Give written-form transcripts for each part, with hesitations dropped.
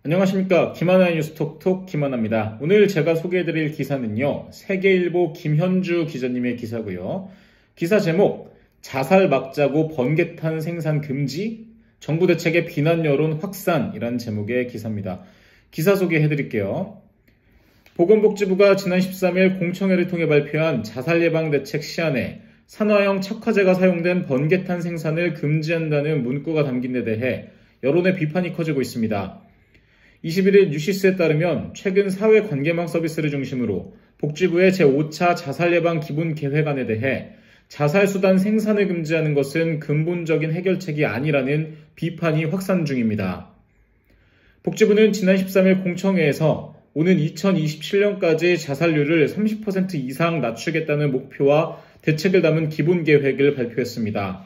안녕하십니까. 김하나의 뉴스톡톡 김하나입니다. 오늘 제가 소개해드릴 기사는요, 세계일보 김현주 기자님의 기사고요. 기사 제목, 자살 막자고 번개탄 생산 금지? 정부 대책의 비난 여론 확산이란 제목의 기사입니다. 기사 소개해드릴게요. 보건복지부가 지난 13일 공청회를 통해 발표한 자살 예방 대책 시안에 산화형 착화제가 사용된 번개탄 생산을 금지한다는 문구가 담긴 데 대해 여론의 비판이 커지고 있습니다. 21일 뉴시스에 따르면 최근 사회관계망 서비스를 중심으로 복지부의 제5차 자살예방 기본계획안에 대해 자살수단 생산을 금지하는 것은 근본적인 해결책이 아니라는 비판이 확산 중입니다. 복지부는 지난 13일 공청회에서 오는 2027년까지 자살률을 30% 이상 낮추겠다는 목표와 대책을 담은 기본계획을 발표했습니다.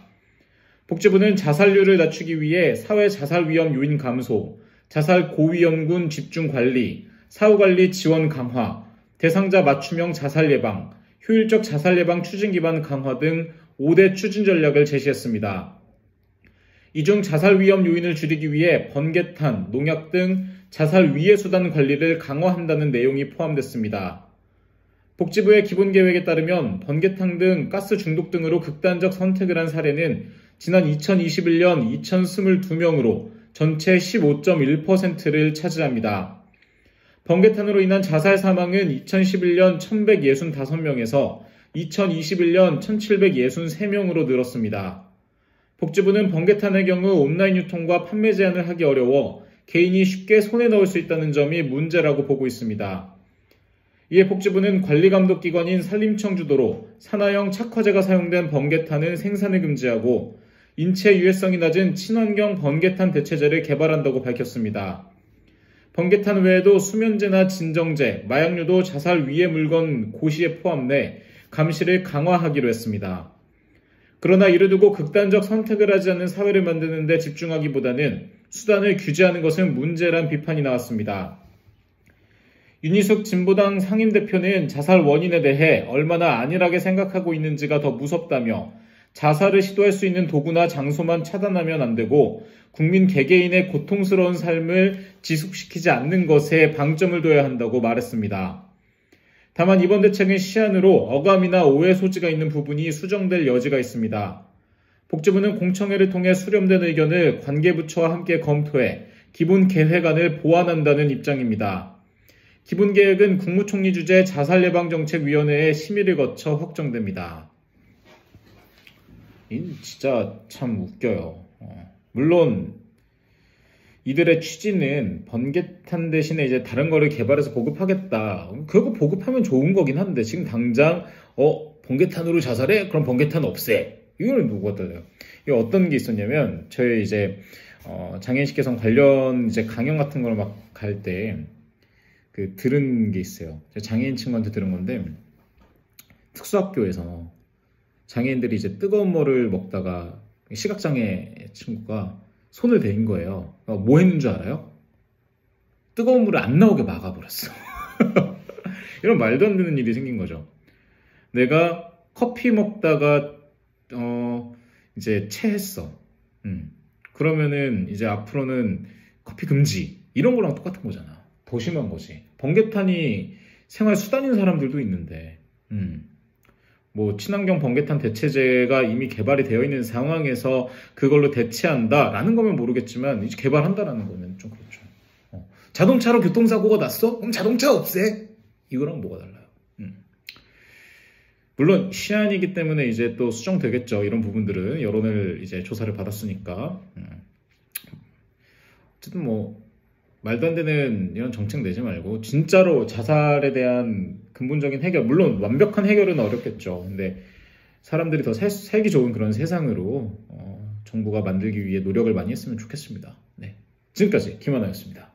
복지부는 자살률을 낮추기 위해 사회 자살 위험 요인 감소, 자살 고위험군 집중 관리, 사후관리 지원 강화, 대상자 맞춤형 자살 예방, 효율적 자살 예방 추진 기반 강화 등 5대 추진 전략을 제시했습니다. 이 중 자살 위험 요인을 줄이기 위해 번개탄, 농약 등 자살 위해 수단 관리를 강화한다는 내용이 포함됐습니다. 복지부의 기본계획에 따르면 번개탄 등 가스 중독 등으로 극단적 선택을 한 사례는 지난 2021년 2022명으로 전체 15.1%를 차지합니다. 번개탄으로 인한 자살 사망은 2011년 1165명에서 2021년 1763명으로 늘었습니다. 복지부는 번개탄의 경우 온라인 유통과 판매 제한을 하기 어려워 개인이 쉽게 손에 넣을 수 있다는 점이 문제라고 보고 있습니다. 이에 복지부는 관리감독기관인 산림청 주도로 산화형 착화제가 사용된 번개탄은 생산을 금지하고 인체 유해성이 낮은 친환경 번개탄 대체제를 개발한다고 밝혔습니다. 번개탄 외에도 수면제나 진정제, 마약류도 자살 위해 물건 고시에 포함돼 감시를 강화하기로 했습니다. 그러나 이를 두고 극단적 선택을 하지 않는 사회를 만드는 데 집중하기보다는 수단을 규제하는 것은 문제란 비판이 나왔습니다. 윤희숙 진보당 상임대표는 자살 원인에 대해 얼마나 안일하게 생각하고 있는지가 더 무섭다며 자살을 시도할 수 있는 도구나 장소만 차단하면 안 되고 국민 개개인의 고통스러운 삶을 지속시키지 않는 것에 방점을 둬야 한다고 말했습니다. 다만 이번 대책은 시안으로 어감이나 오해 소지가 있는 부분이 수정될 여지가 있습니다. 복지부는 공청회를 통해 수렴된 의견을 관계부처와 함께 검토해 기본 계획안을 보완한다는 입장입니다. 기본 계획은 국무총리 주재 자살예방정책위원회의 심의를 거쳐 확정됩니다. 진짜 참 웃겨요. 물론 이들의 취지는 번개탄 대신에 이제 다른 거를 개발해서 보급하겠다. 그거 보급하면 좋은 거긴 한데 지금 당장 번개탄으로 자살해? 그럼 번개탄 없애. 이거는 누가 달라요? 이게 어떤 게 있었냐면 저희 이제 장애인식 개선 관련 이제 강연 같은 걸 막 갈 때 들은 게 있어요. 장애인 친구한테 들은 건데 특수학교에서 장애인들이 이제 뜨거운 물을 먹다가 시각장애 친구가 손을 대인 거예요. 뭐 했는 줄 알아요? 뜨거운 물을 안 나오게 막아버렸어. 이런 말도 안 되는 일이 생긴 거죠. 내가 커피 먹다가 이제 체했어. 그러면은 이제 앞으로는 커피 금지 이런 거랑 똑같은 거잖아. 더 심한 거지. 번개탄이 생활 수단인 사람들도 있는데 뭐 친환경 번개탄 대체제가 이미 개발이 되어 있는 상황에서 그걸로 대체한다라는 거면 모르겠지만 이제 개발한다라는 거면 좀 그렇죠. 자동차로 교통사고가 났어? 그럼 자동차 없애. 이거랑 뭐가 달라요? 물론 시안이기 때문에 이제 또 수정되겠죠. 이런 부분들은 여론을 이제 조사를 받았으니까. 어쨌든 뭐 말도 안 되는 이런 정책 내지 말고 진짜로 자살에 대한 근본적인 해결, 물론 완벽한 해결은 어렵겠죠. 근데 사람들이 더 살기 좋은 그런 세상으로 정부가 만들기 위해 노력을 많이 했으면 좋겠습니다. 네, 지금까지 김하나였습니다.